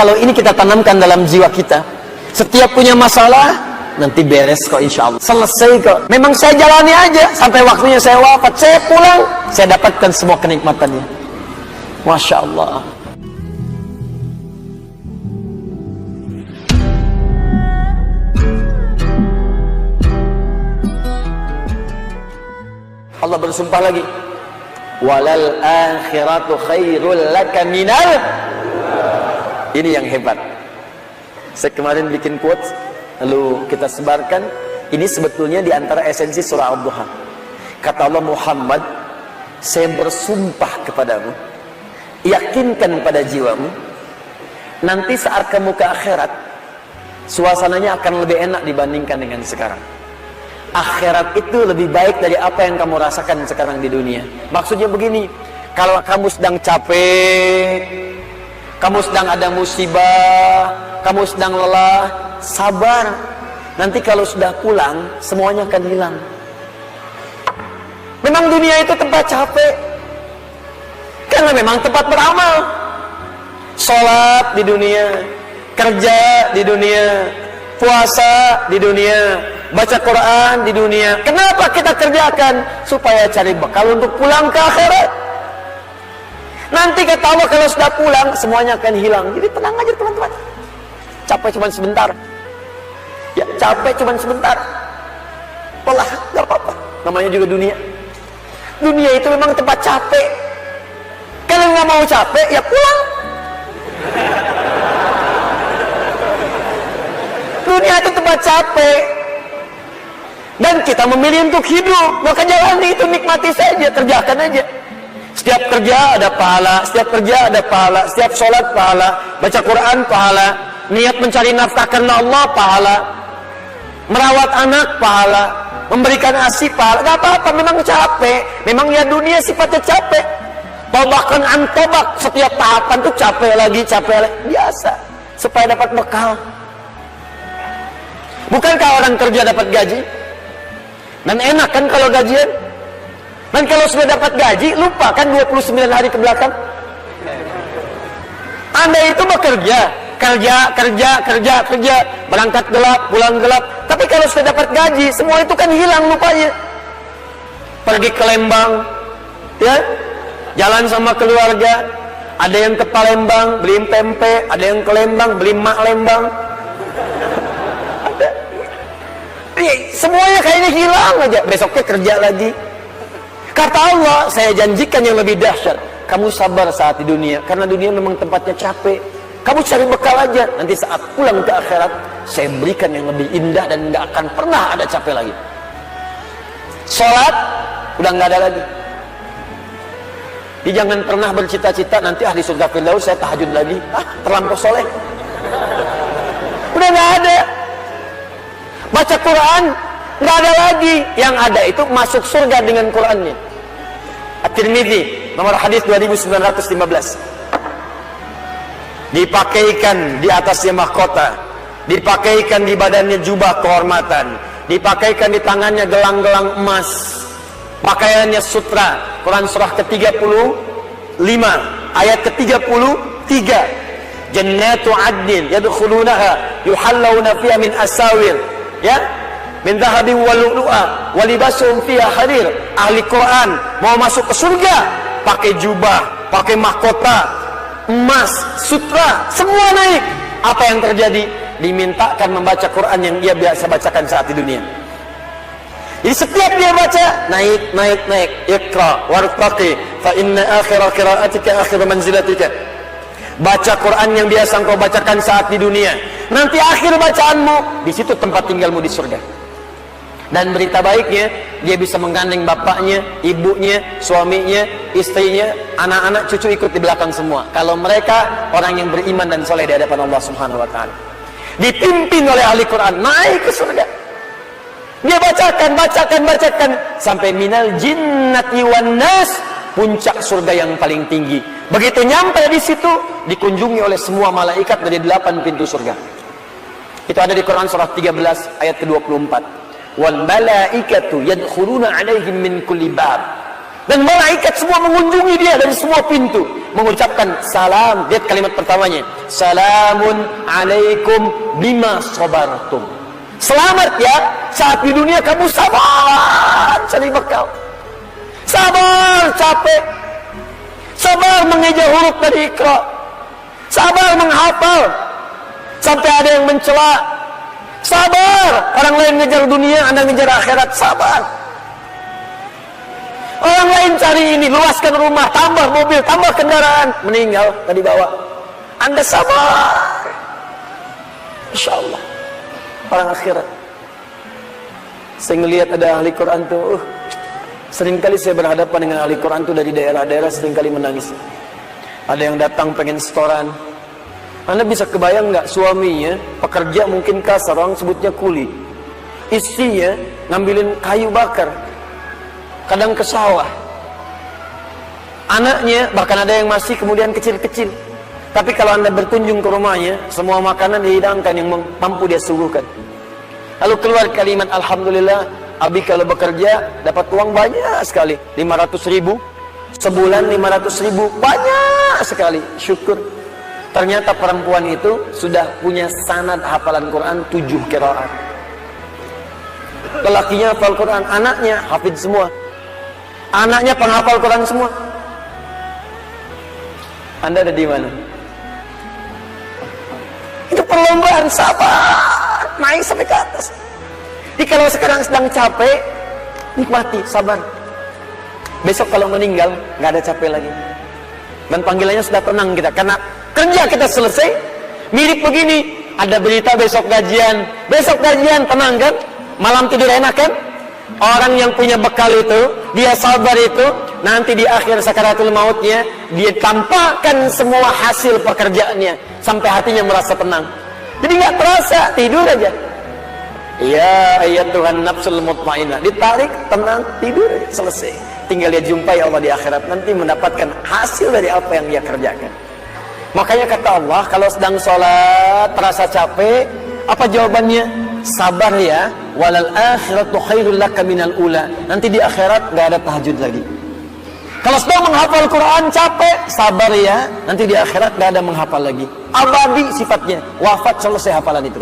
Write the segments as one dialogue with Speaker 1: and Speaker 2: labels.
Speaker 1: Kalau ini kita tanamkan dalam jiwa kita, setiap punya masalah, nanti beres kok insya Allah. Selesai kok. Memang saya jalani aja, sampai waktunya saya wafat, saya pulang, saya dapatkan semua kenikmatannya. Masya Allah. Allah bersumpah lagi, walal akhiratu khairul laka minal. Ini yang hebat. Saya kemarin bikin quotes, lalu kita sebarkan. Ini sebetulnya di antara esensi surah Ad-Duha. Kata Allah, Muhammad, saya bersumpah kepadamu, yakinkan pada jiwamu, nanti saat kamu ke akhirat, suasananya akan lebih enak dibandingkan dengan sekarang. Akhirat itu lebih baik dari apa yang kamu rasakan sekarang di dunia. Maksudnya begini, kalau kamu sedang capek, kamu sedang ada musibah, kamu sedang lelah, sabar. Nanti kalau sudah pulang, semuanya akan hilang. Memang dunia itu tempat capek, karena memang tempat beramal. Sholat di dunia, kerja di dunia, puasa di dunia, baca Quran di dunia. Kenapa kita kerjakan? Supaya cari bekal untuk pulang ke akhirat. Nanti kata Allah, kalau sudah pulang, semuanya akan hilang. Jadi tenang aja teman-teman. Capek cuma sebentar. Ya, capek cuma sebentar. Polah, gak apa-apa. Namanya juga dunia. Dunia itu memang tempat capek. Kalau nggak mau capek, ya pulang. Dunia itu tempat capek. Dan kita memilih untuk hidup. Maka jalani itu, nikmati saja, kerjakan aja. Setiap kerja ada pahala, setiap kerja ada pahala, setiap sholat pahala, baca Quran pahala, niat mencari nafkah karena Allah pahala, merawat anak pahala, memberikan ASI pahala. Gak apa-apa, memang capek, memang ya dunia sifatnya capek. Bahkan antobak, setiap tahapan tuh capek lagi, biasa, supaya dapat bekal. Bukankah orang kerja dapat gaji? Dan enak kan kalau gajian? Dan kalau sudah dapat gaji, lupa kan 29 hari ke belakang? Anda itu bekerja, kerja, berangkat gelap, pulang gelap. Tapi kalau sudah dapat gaji, semua itu kan hilang lupanya. Pergi ke Lembang, ya, jalan sama keluarga. Ada yang ke Palembang, beli pempek. Ada yang ke Lembang, beli mak Lembang. Ada. Semuanya kayaknya hilang aja. Besoknya kerja lagi. Kata Allah, saya janjikan yang lebih dahsyat. Kamu sabar saat di dunia, karena dunia memang tempatnya capek. Kamu cari bekal aja. Nanti saat pulang ke akhirat, saya berikan yang lebih indah dan nggak akan pernah ada capek lagi. Sholat udah nggak ada lagi. Jadi jangan pernah bercita-cita nanti di surga Firdaus saya tahajud lagi. Terlampau soleh. Udah nggak ada. Baca Quran nggak ada lagi. Yang ada itu masuk surga dengan Qurannya. At-Tirmidzi nomor hadis 2915. Dipakaikan di atasnya mahkota, dipakaikan di badannya jubah kehormatan, dipakaikan di tangannya gelang-gelang emas, pakaiannya sutra. Quran surah ke-35 ayat ke-33. Jannatu adnin yadkhulunaha yuhallawna fiha min asawir, ya, min dhahabin wa lu'lu'a wa libasuhum fiha harir. Ahli Quran mau masuk ke surga pakai jubah, pakai mahkota emas, sutra, semua naik. Apa yang terjadi? Dimintakan membaca Quran yang dia biasa bacakan saat di dunia. Jadi setiap dia baca, naik. Iqra wartaqi fa inna akhira qira'atika akhir manzilatika. Baca Quran yang biasa engkau bacakan saat di dunia. Nanti akhir bacaanmu, di situ tempat tinggalmu di surga. Dan berita baiknya, dia bisa menggandeng bapaknya, ibunya, suaminya, istrinya, anak-anak, cucu ikut di belakang semua. Kalau mereka orang yang beriman dan soleh di hadapan Allah Subhanahu wa Ta'ala, dipimpin oleh ahli Quran, naik ke surga. Dia bacakan sampai minal jinnati wan nas, puncak surga yang paling tinggi. Begitu nyampe di situ, dikunjungi oleh semua malaikat dari 8 pintu surga. Itu ada di Quran surah 13 ayat ke-24. Wal malaikatu yadkhuluna alaihim min kulli bab. Dan malaikat semua mengunjungi dia dari semua pintu. mengucapkan salam. Lihat kalimat pertamanya, salamun alaikum bima sabartum. Selamat ya, saat di dunia kamu sabar cari bekal, sabar capek, sabar mengeja huruf dari Iqra, sabar menghafal sampai ada yang mencela, sabar orang lain ngejar dunia, Anda ngejar akhirat, sabar. Orang lain cari ini, luaskan rumah, tambah mobil, tambah kendaraan, meninggal tadi bawa, Anda sabar. Insya Allah orang akhirat. Saya ngelihat ada ahli Quran tuh, seringkali saya berhadapan dengan ahli Quran tuh dari daerah-daerah, seringkali menangis. Ada yang datang pengen setoran. Anda bisa kebayang nggak, suaminya pekerja mungkin kasar, orang sebutnya kuli, istrinya ngambilin kayu bakar, kadang ke sawah, anaknya bahkan ada yang masih kemudian kecil-kecil. Tapi kalau Anda berkunjung ke rumahnya, semua makanan dihidangkan yang mampu dia suguhkan. Lalu keluar kalimat alhamdulillah, abi kalau bekerja dapat uang banyak sekali, 500.000 sebulan, 500.000 banyak sekali, syukur. Ternyata perempuan itu sudah punya sanad hafalan Quran 7 qiraat. Lelakinya hafal Quran, anaknya hafid semua, anaknya penghafal Quran semua. Anda ada di mana? Itu perlombaan, sabar, naik sampai ke atas. Jadi kalau sekarang sedang capek, nikmati, sabar. Besok kalau meninggal, nggak ada capek lagi. Dan panggilannya sudah tenang kita, karena kerja kita selesai. Mirip begini, ada berita besok gajian tenang kan? Malam tidur enak kan? Orang yang punya bekal itu, dia sabar itu, nanti di akhir sakaratul mautnya, dia tampakkan semua hasil pekerjaannya, sampai hatinya merasa tenang. Jadi nggak terasa, tidur aja. Ya ayat Tuhan nafsul mutmainnah, ditarik, tenang, tidur, selesai. Tinggal dia jumpai Allah di akhirat, nanti mendapatkan hasil dari apa yang dia kerjakan. Makanya kata Allah, kalau sedang sholat terasa capek, apa jawabannya? Sabar ya, walal akhiratu khairul laka minal ula. Nanti di akhirat nggak ada tahajud lagi. Kalau sedang menghafal Quran capek, sabar ya, nanti di akhirat nggak ada menghafal lagi. Abadi sifatnya, wafat selesai hafalan itu.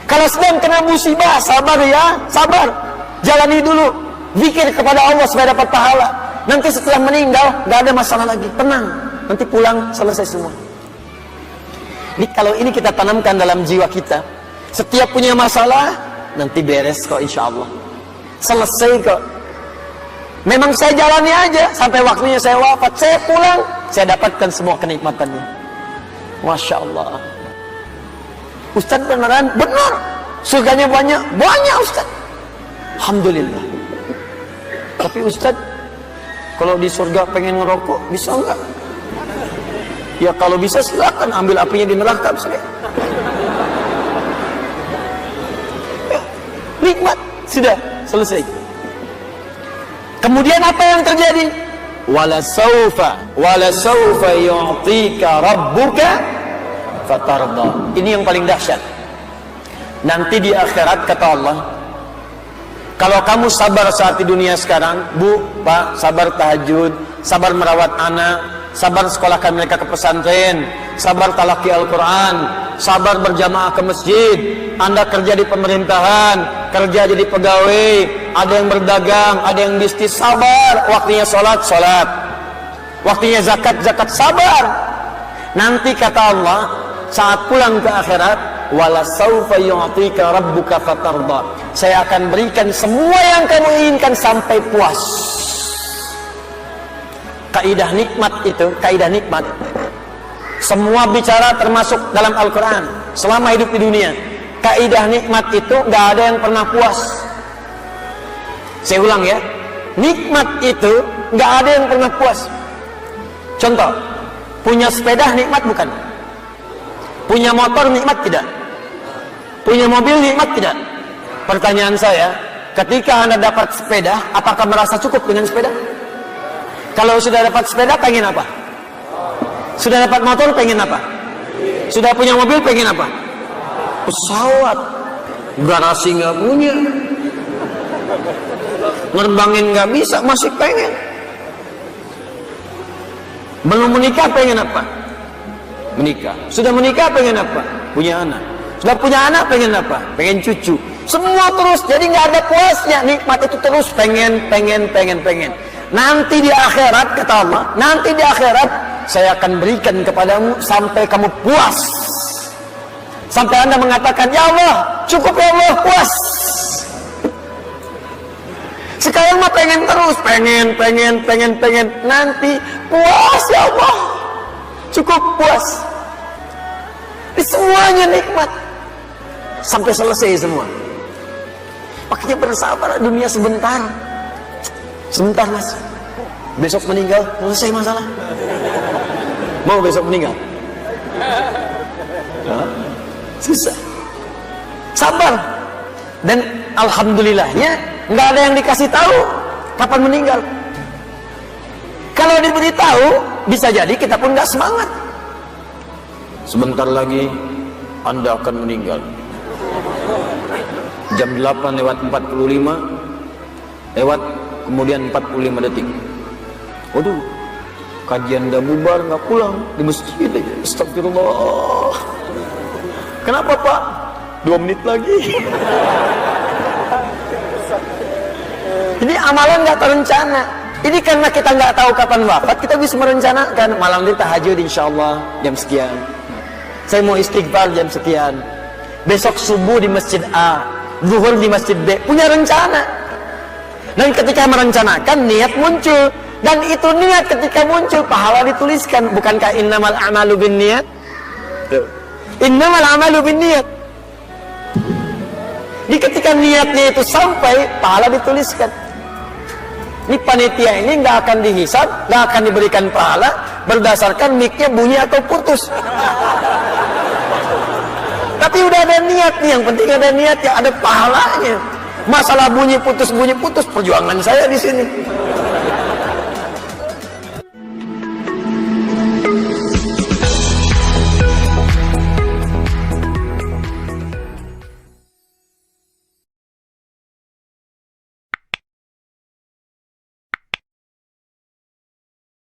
Speaker 1: Kalau sedang kena musibah, sabar ya, sabar, jalani dulu, zikir kepada Allah supaya dapat pahala. Nanti setelah meninggal nggak ada masalah lagi, tenang, nanti pulang selesai semua. Jadi kalau ini kita tanamkan dalam jiwa kita, setiap punya masalah nanti beres kok, insya Allah selesai kok. Memang saya jalani aja sampai waktunya saya wafat, saya pulang, saya dapatkan semua kenikmatannya. Masya Allah. Ustaz beneran? Benar. Surganya banyak? Banyak Ustaz. Alhamdulillah. Tapi Ustaz, kalau di surga pengen ngerokok, bisa enggak? Ya kalau bisa silakan, ambil apinya di neraka. Ya, nikmat. Sudah, selesai. Kemudian apa yang terjadi? Wala saufa yu'tika rabbuka fatarda. Ini yang paling dahsyat. Nanti di akhirat kata Allah, kalau kamu sabar saat di dunia sekarang, Bu, Pak, sabar tahajud, sabar merawat anak, sabar sekolahkan mereka ke pesantren, sabar talaki Al-Quran, sabar berjamaah ke masjid, Anda kerja di pemerintahan, kerja jadi pegawai, ada yang berdagang, ada yang bisnis, sabar. Waktunya sholat, sholat. Waktunya zakat, zakat, sabar. Nanti kata Allah, saat pulang ke akhirat, wala saufa yu'tika rabbuka fatarda. Saya akan berikan semua yang kamu inginkan sampai puas. Kaidah nikmat itu, kaidah nikmat, semua bicara termasuk dalam Al-Quran selama hidup di dunia. Kaidah nikmat itu gak ada yang pernah puas. Saya ulang ya, nikmat itu gak ada yang pernah puas. Contoh, punya sepeda nikmat bukan? Punya motor nikmat tidak? Punya mobil nikmat tidak? Pertanyaan saya, ketika Anda dapat sepeda, apakah merasa cukup dengan sepeda? Kalau sudah dapat sepeda, pengen apa? Sudah dapat motor, pengen apa? Sudah punya mobil, pengen apa? Pesawat. Garasi nggak punya, nerbangin nggak bisa, masih pengen. Belum menikah pengen apa? Menikah. Sudah menikah pengen apa? Punya anak. Sudah punya anak pengen apa? Pengen cucu. Semua terus, jadi nggak ada puasnya. Nikmat itu terus pengen. Nanti di akhirat, kata Allah, nanti di akhirat saya akan berikan kepadamu sampai kamu puas. Sampai Anda mengatakan, ya Allah, cukup ya Allah, puas. Sekarang mah pengen terus, pengen. Nanti puas ya Allah, cukup puas. Ini semuanya nikmat sampai selesai semua. Makanya bersabar, dunia sebentar. Sebentar mas, besok meninggal, selesai masalah. Mau besok meninggal? Susah. Sabar. Dan alhamdulillahnya nggak ada yang dikasih tahu kapan meninggal. Kalau diberitahu, bisa jadi kita pun nggak semangat. Sebentar lagi Anda akan meninggal. Jam 8:45 lewat kemudian 45 detik. Waduh, kajian udah bubar, nggak pulang di masjid aja. Astagfirullah. Kenapa Pak? 2 menit lagi. Ini amalan nggak terencana. Ini karena kita nggak tahu kapan wafat, kita bisa merencanakan. Malam ini tahajud insyaallah jam sekian. Saya mau istighfar jam sekian. Besok subuh di masjid A, zuhur di masjid B. Punya rencana. Dan ketika merencanakan, niat muncul. Dan itu niat ketika muncul, pahala dituliskan. Bukankah innamal a'malu binniyat? Innamal a'malu binniyat. Di ketika niatnya itu sampai, pahala dituliskan. Ini panitia ini nggak akan dihisab, nggak akan diberikan pahala berdasarkan mic-nya bunyi atau putus. Tapi udah ada niat nih, yang penting ada niat, ya ada pahalanya. Masalah bunyi putus, perjuangan saya di sini.